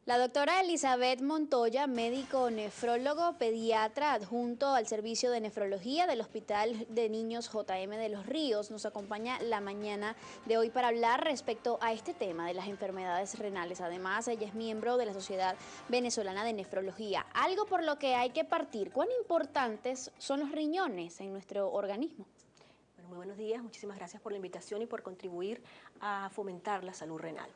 La doctora Elizabeth Montoya, médico nefrólogo pediatra adjunto al servicio de nefrología del Hospital de Niños JM de Los Ríos, nos acompaña la mañana de hoy para hablar respecto a este tema de las enfermedades renales. Además, ella es miembro de la Sociedad Venezolana de Nefrología, algo por lo que hay que partir. ¿Cuán importantes son los riñones en nuestro organismo? Bueno, muy buenos días, muchísimas gracias por la invitación y por contribuir a fomentar la salud renal.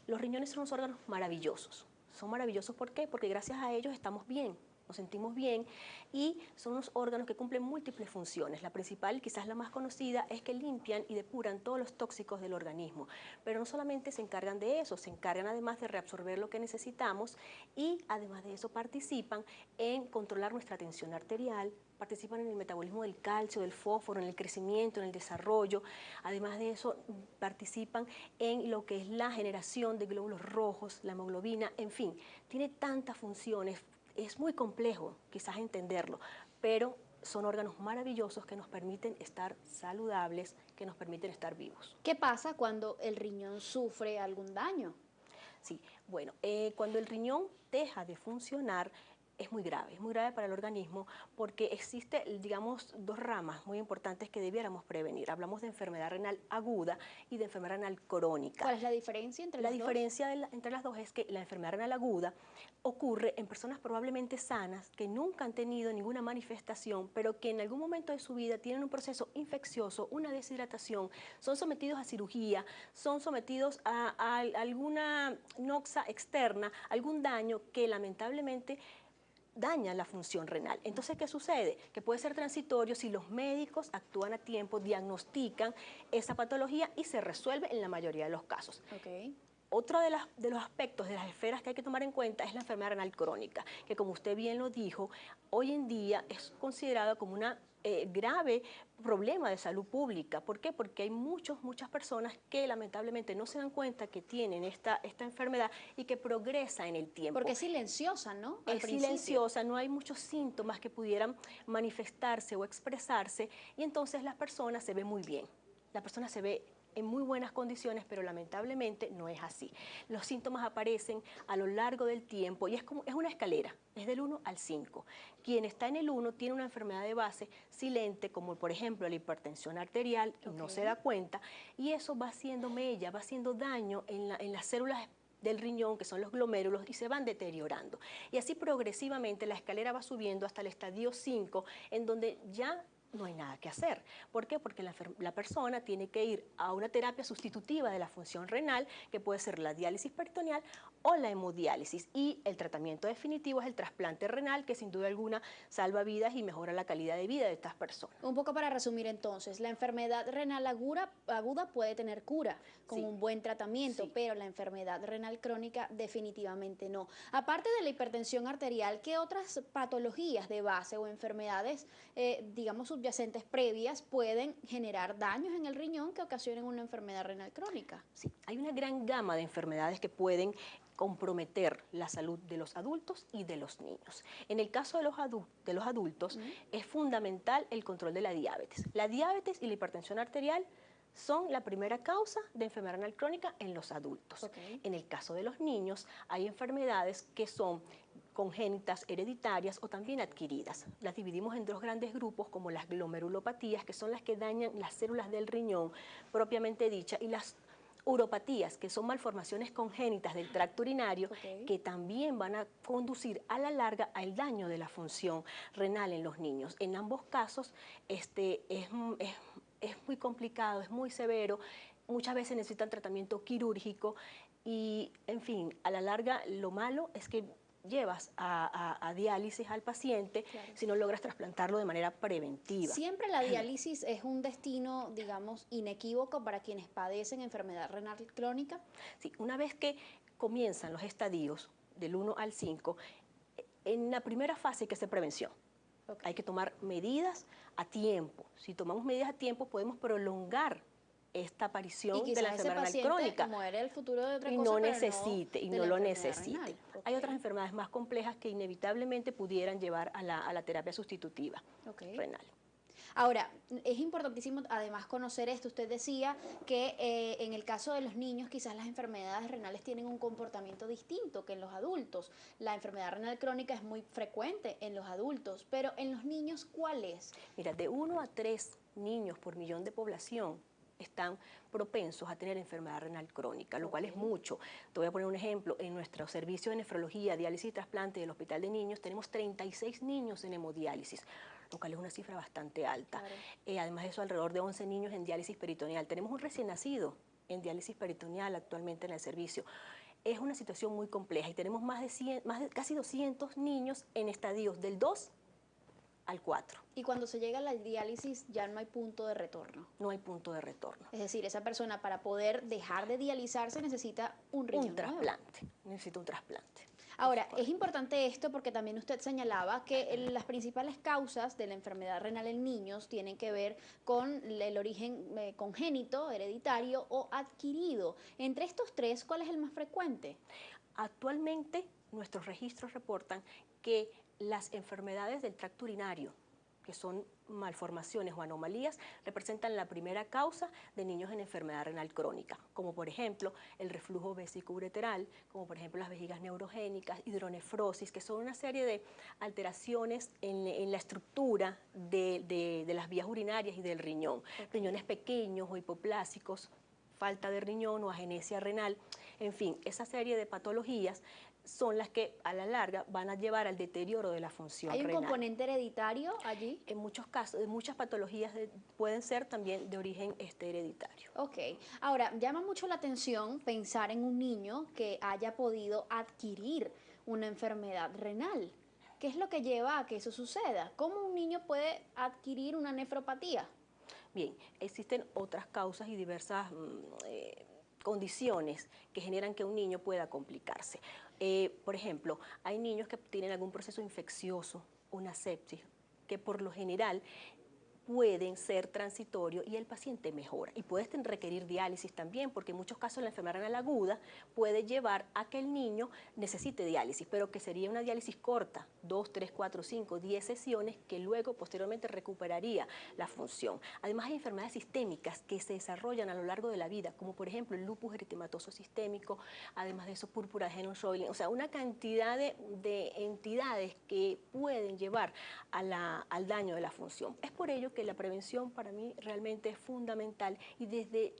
Los riñones son unos órganos maravillosos. Son maravillosos, ¿por qué? Porque gracias a ellos estamos bien, nos sentimos bien y son unos órganos que cumplen múltiples funciones. La principal, quizás la más conocida, es que limpian y depuran todos los tóxicos del organismo. Pero no solamente se encargan de eso, se encargan además de reabsorber lo que necesitamos y además de eso participan en controlar nuestra tensión arterial, participan en el metabolismo del calcio, del fósforo, en el crecimiento, en el desarrollo. Además de eso, participan en lo que es la generación de glóbulos rojos, la hemoglobina, en fin, tiene tantas funciones. Es muy complejo quizás entenderlo, pero son órganos maravillosos que nos permiten estar saludables, que nos permiten estar vivos. ¿Qué pasa cuando el riñón sufre algún daño? Sí, bueno, cuando el riñón deja de funcionar, es muy grave para el organismo porque existe, digamos, dos ramas muy importantes que debiéramos prevenir. Hablamos de enfermedad renal aguda y de enfermedad renal crónica. ¿Cuál es la diferencia entre La las dos? diferencia entre las dos es que la enfermedad renal aguda ocurre en personas probablemente sanas que nunca han tenido ninguna manifestación, pero que en algún momento de su vida tienen un proceso infeccioso, una deshidratación, son sometidos a cirugía, son sometidos a alguna noxa externa, algún daño que lamentablemente daña la función renal. Entonces, ¿qué sucede? Que puede ser transitorio si los médicos actúan a tiempo, diagnostican esa patología y se resuelve en la mayoría de los casos. Okay. Otro de los aspectos, de las esferas que hay que tomar en cuenta es la enfermedad renal crónica, que como usted bien lo dijo, hoy en día es considerada como una grave problema de salud pública. ¿Por qué? Porque hay muchas personas que lamentablemente no se dan cuenta que tienen esta enfermedad y que progresa en el tiempo. Porque es silenciosa, ¿no? Al Es principio. silenciosa, no hay muchos síntomas que pudieran manifestarse o expresarse y entonces la persona se ve muy bien. La persona se ve en muy buenas condiciones, pero lamentablemente no es así. Los síntomas aparecen a lo largo del tiempo y es una escalera, es del 1 al 5. Quien está en el 1 tiene una enfermedad de base silente, como por ejemplo la hipertensión arterial, y no se da cuenta, y eso va haciendo mella, va haciendo daño en las células del riñón, que son los glomérulos, y se van deteriorando. Y así progresivamente la escalera va subiendo hasta el estadio 5, en donde ya no hay nada que hacer. ¿Por qué? Porque la persona tiene que ir a una terapia sustitutiva de la función renal, que puede ser la diálisis peritoneal o la hemodiálisis. Y el tratamiento definitivo es el trasplante renal, que sin duda alguna salva vidas y mejora la calidad de vida de estas personas. Un poco para resumir entonces, la enfermedad renal aguda puede tener cura con un buen tratamiento, pero la enfermedad renal crónica definitivamente no. Aparte de la hipertensión arterial, ¿qué otras patologías de base o enfermedades, digamos, subyacentes previas pueden generar daños en el riñón que ocasionen una enfermedad renal crónica? Sí, hay una gran gama de enfermedades que pueden comprometer la salud de los adultos y de los niños. En el caso de los adultos, es fundamental el control de la diabetes. La diabetes y la hipertensión arterial son la primera causa de enfermedad renal crónica en los adultos. En el caso de los niños, hay enfermedades que son congénitas, hereditarias o también adquiridas. Las dividimos en dos grandes grupos, como las glomerulopatías, que son las que dañan las células del riñón propiamente dicha, y las uropatías, que son malformaciones congénitas del tracto urinario, que también van a conducir a la larga al daño de la función renal en los niños. En ambos casos es muy complicado, es muy severo, muchas veces necesitan tratamiento quirúrgico y, en fin, a la larga lo malo es que llevas a diálisis al paciente si no logras trasplantarlo de manera preventiva. Siempre la diálisis es un destino, digamos, inequívoco para quienes padecen enfermedad renal crónica. Sí, una vez que comienzan los estadios del 1 al 5, en la primera fase hay que hacer prevención. Hay que tomar medidas a tiempo. Si tomamos medidas a tiempo, podemos prolongar esta aparición de la enfermedad renal crónica. Muere el futuro de otra y cosa, no pero necesite, no y de no la lo enfermedad necesite. renal. Hay otras enfermedades más complejas que inevitablemente pudieran llevar a la terapia sustitutiva renal. Ahora, es importantísimo además conocer esto. Usted decía que en el caso de los niños quizás las enfermedades renales tienen un comportamiento distinto que en los adultos. La enfermedad renal crónica es muy frecuente en los adultos, pero en los niños, ¿cuál es? Mira, de 1 a 3 niños por millón de población están propensos a tener enfermedad renal crónica, lo cual es mucho. Te voy a poner un ejemplo. En nuestro servicio de nefrología, diálisis y trasplante del Hospital de Niños tenemos 36 niños en hemodiálisis, lo cual es una cifra bastante alta. Claro. Además de eso, alrededor de 11 niños en diálisis peritoneal. Tenemos un recién nacido en diálisis peritoneal actualmente en el servicio. Es una situación muy compleja y tenemos casi 200 niños en estadios del 2 al 4. Y cuando se llega a la diálisis ya no hay punto de retorno. No hay punto de retorno. Es decir, esa persona para poder dejar de dializarse necesita un riñón Un trasplante. Necesita un trasplante. Ahora, es importante esto porque también usted señalaba que las principales causas de la enfermedad renal en niños tienen que ver con el origen congénito, hereditario o adquirido. Entre estos tres, ¿cuál es el más frecuente? Actualmente, nuestros registros reportan que las enfermedades del tracto urinario, que son malformaciones o anomalías, representan la primera causa de niños en enfermedad renal crónica, como por ejemplo el reflujo vesicoureteral, como por ejemplo las vejigas neurogénicas, hidronefrosis, que son una serie de alteraciones en la estructura de las vías urinarias y del riñón. Riñones pequeños o hipoplásicos, falta de riñón o agenesia renal, en fin, esa serie de patologías son las que a la larga van a llevar al deterioro de la función renal. ¿Hay un componente hereditario allí? En muchos casos, en muchas patologías pueden ser también de origen hereditario. Ok. Ahora, llama mucho la atención pensar en un niño que haya podido adquirir una enfermedad renal. ¿Qué es lo que lleva a que eso suceda? ¿Cómo un niño puede adquirir una nefropatía? Bien, existen otras causas y diversas condiciones que generan que un niño pueda complicarse. Por ejemplo, hay niños que tienen algún proceso infeccioso, una sepsis, que por lo general pueden ser transitorios y el paciente mejora. Y puede requerir diálisis también, porque en muchos casos la enfermedad renal aguda puede llevar a que el niño necesite diálisis, pero que sería una diálisis corta, 2, 3, 4, 5, 10 sesiones, que luego posteriormente recuperaría la función. Además hay enfermedades sistémicas que se desarrollan a lo largo de la vida, como por ejemplo el lupus eritematoso sistémico, además de eso púrpura de Henoch-Schönlein, o sea, una cantidad de entidades que pueden llevar al daño de la función. Es por ello que la prevención para mí realmente es fundamental y desde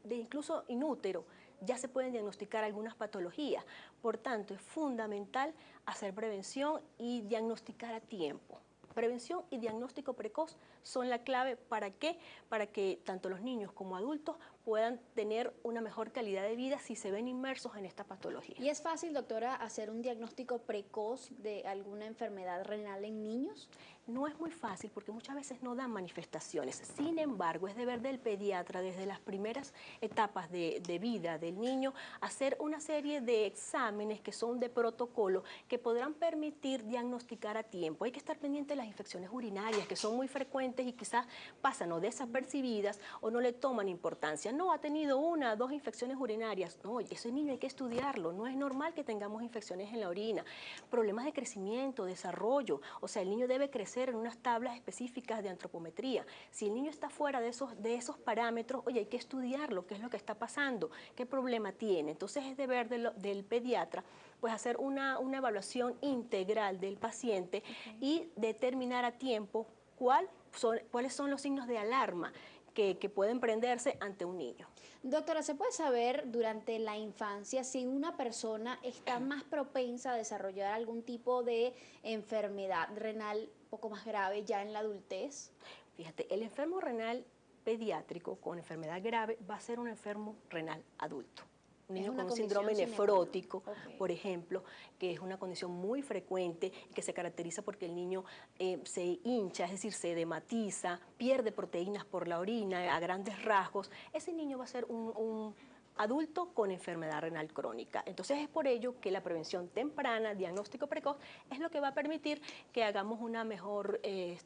incluso inútero ya se pueden diagnosticar algunas patologías. Por tanto, es fundamental hacer prevención y diagnosticar a tiempo. Prevención y diagnóstico precoz son la clave ¿para qué? Para que tanto los niños como adultos puedan tener una mejor calidad de vida si se ven inmersos en esta patología. ¿Y es fácil, doctora, hacer un diagnóstico precoz de alguna enfermedad renal en niños? No es muy fácil porque muchas veces no dan manifestaciones. Sin embargo, es deber del pediatra desde las primeras etapas de vida del niño hacer una serie de exámenes que son de protocolo que podrán permitir diagnosticar a tiempo. Hay que estar pendiente de las infecciones urinarias que son muy frecuentes y quizás pasan o desapercibidas o no le toman importancia. No, ha tenido 1 o 2 infecciones urinarias. No, ese niño hay que estudiarlo. No es normal que tengamos infecciones en la orina. Problemas de crecimiento, desarrollo. O sea, el niño debe crecer en unas tablas específicas de antropometría. Si el niño está fuera de esos parámetros, oye, hay que estudiarlo, qué es lo que está pasando, qué problema tiene. Entonces es deber del pediatra pues hacer una evaluación integral del paciente y determinar a tiempo cuáles son los signos de alarma que pueden prenderse ante un niño. Doctora, ¿se puede saber durante la infancia si una persona está más propensa a desarrollar algún tipo de enfermedad renal un poco más grave ya en la adultez? Fíjate, el enfermo renal pediátrico con enfermedad grave va a ser un enfermo renal adulto. Un niño con un síndrome nefrótico, por ejemplo, que es una condición muy frecuente y que se caracteriza porque el niño se hincha, es decir, se edematiza, pierde proteínas por la orina a grandes rasgos. Ese niño va a ser un adulto con enfermedad renal crónica. Entonces es por ello que la prevención temprana, diagnóstico precoz, es lo que va a permitir que hagamos una mejor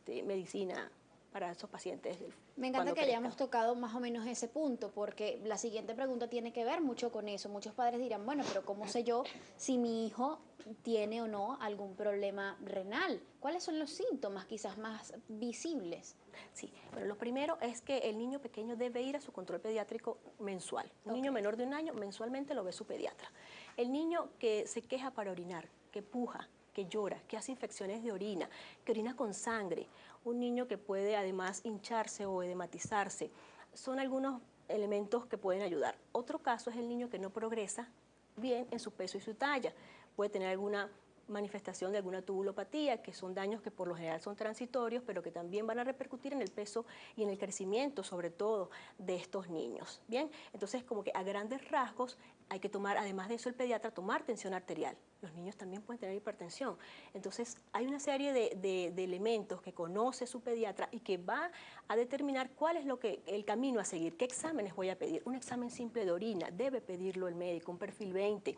medicina para esos pacientes. Me encanta que hayamos tocado más o menos ese punto, porque la siguiente pregunta tiene que ver mucho con eso. Muchos padres dirán, bueno, pero ¿cómo sé yo si mi hijo tiene o no algún problema renal? ¿Cuáles son los síntomas quizás más visibles? Sí, bueno, lo primero es que el niño pequeño debe ir a su control pediátrico mensual. Un niño menor de 1 año mensualmente lo ve su pediatra. El niño que se queja para orinar, que puja, que llora, que hace infecciones de orina, que orina con sangre, un niño que puede además hincharse o edematizarse, son algunos elementos que pueden ayudar. Otro caso es el niño que no progresa bien en su peso y su talla, puede tener alguna manifestación de alguna tubulopatía, que son daños que por lo general son transitorios, pero que también van a repercutir en el peso y en el crecimiento, sobre todo, de estos niños. Bien, entonces como que a grandes rasgos hay que tomar, además de eso el pediatra, tomar tensión arterial. Los niños también pueden tener hipertensión. Entonces hay una serie de elementos que conoce su pediatra y que va a determinar cuál es el camino a seguir, qué exámenes voy a pedir. Un examen simple de orina debe pedirlo el médico, un perfil 20.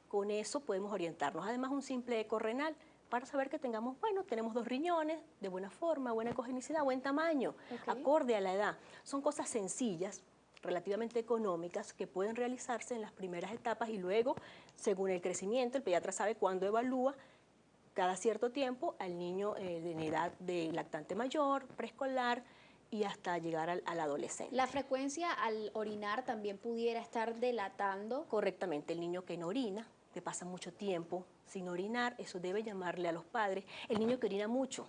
Con eso podemos orientarnos. Además, un simple eco renal para saber que tenemos 2 riñones de buena forma, buena ecogenicidad, buen tamaño, acorde a la edad. Son cosas sencillas, relativamente económicas, que pueden realizarse en las primeras etapas y luego, según el crecimiento, el pediatra sabe cuándo evalúa cada cierto tiempo al niño en edad de lactante mayor, preescolar, y hasta llegar al adolescente. ¿La frecuencia al orinar también pudiera estar delatando? Correctamente, el niño que no orina, que pasa mucho tiempo sin orinar, eso debe llamarle a los padres. El niño que orina mucho,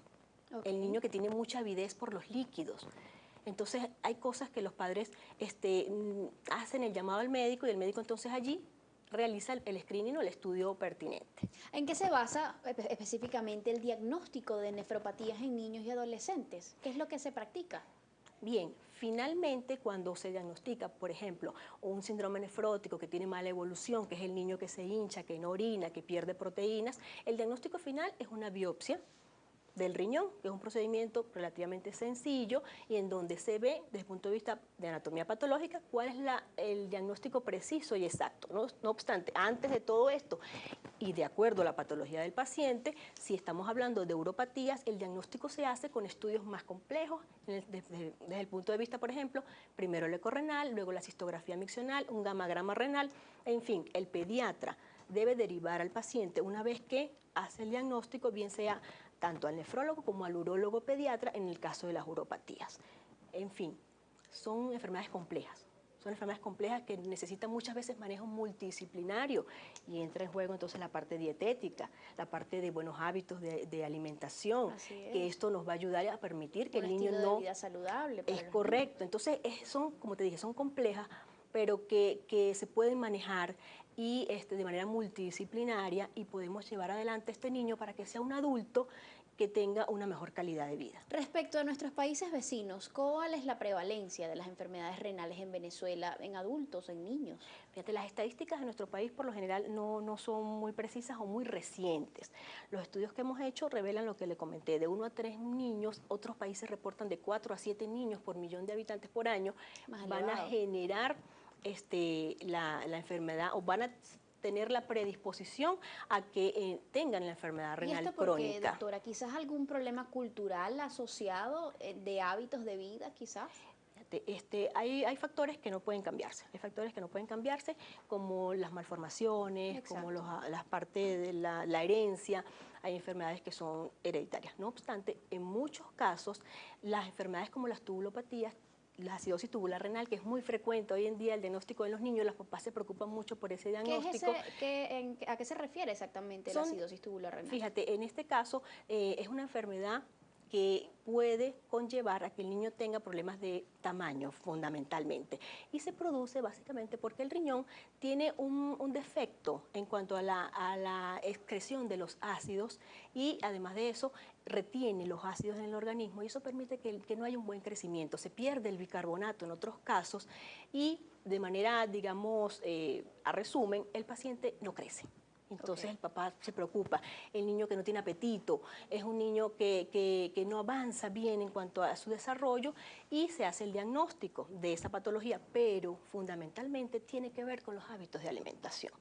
el niño que tiene mucha avidez por los líquidos. Entonces hay cosas que los padres hacen el llamado al médico y el médico entonces allí realiza el screening o el estudio pertinente. ¿En qué se basa específicamente el diagnóstico de nefropatías en niños y adolescentes? ¿Qué es lo que se practica? Bien, finalmente cuando se diagnostica, por ejemplo, un síndrome nefrótico que tiene mala evolución, que es el niño que se hincha, que no orina, que pierde proteínas, el diagnóstico final es una biopsia del riñón, que es un procedimiento relativamente sencillo y en donde se ve desde el punto de vista de anatomía patológica cuál es el diagnóstico preciso y exacto. No obstante, antes de todo esto y de acuerdo a la patología del paciente, si estamos hablando de uropatías, el diagnóstico se hace con estudios más complejos desde el punto de vista, por ejemplo, primero el eco renal, luego la cistografía miccional, un gamagrama renal, en fin, el pediatra debe derivar al paciente una vez que hace el diagnóstico, bien sea tanto al nefrólogo como al urólogo pediatra en el caso de las uropatías. En fin, son enfermedades complejas. Son enfermedades complejas que necesitan muchas veces manejo multidisciplinario y entra en juego entonces la parte dietética, la parte de buenos hábitos de alimentación, que esto nos va a ayudar a permitir que el niño no... Un estilo de vida saludable. Es correcto. Entonces son, como te dije, son complejas, pero que se pueden manejar y de manera multidisciplinaria y podemos llevar adelante a este niño para que sea un adulto que tenga una mejor calidad de vida. Respecto a nuestros países vecinos, ¿cuál es la prevalencia de las enfermedades renales en Venezuela, en adultos, en niños? Fíjate, las estadísticas de nuestro país por lo general no son muy precisas o muy recientes. Los estudios que hemos hecho revelan lo que le comenté, de 1 a 3 niños, otros países reportan de 4 a 7 niños por millón de habitantes por año, van a generar la enfermedad o van a tener la predisposición a que tengan la enfermedad renal crónica. ¿Y esto por qué, doctora? ¿Quizás algún problema cultural asociado de hábitos de vida, quizás? Hay factores que no pueden cambiarse. Hay factores que no pueden cambiarse, como las malformaciones, como las partes de la herencia. Hay enfermedades que son hereditarias. No obstante, en muchos casos, las enfermedades como las tubulopatías, la acidosis tubular renal, que es muy frecuente hoy en día el diagnóstico de los niños, los papás se preocupan mucho por ese diagnóstico. ¿A qué se refiere exactamente la acidosis tubular renal? Fíjate, en este caso es una enfermedad que puede conllevar a que el niño tenga problemas de tamaño fundamentalmente y se produce básicamente porque el riñón tiene un defecto en cuanto a la excreción de los ácidos y además de eso retiene los ácidos en el organismo y eso permite que no haya un buen crecimiento, se pierde el bicarbonato en otros casos y de manera, digamos, a resumen, el paciente no crece. Entonces el papá se preocupa, el niño que no tiene apetito, es un niño que no avanza bien en cuanto a su desarrollo y se hace el diagnóstico de esa patología, pero fundamentalmente tiene que ver con los hábitos de alimentación.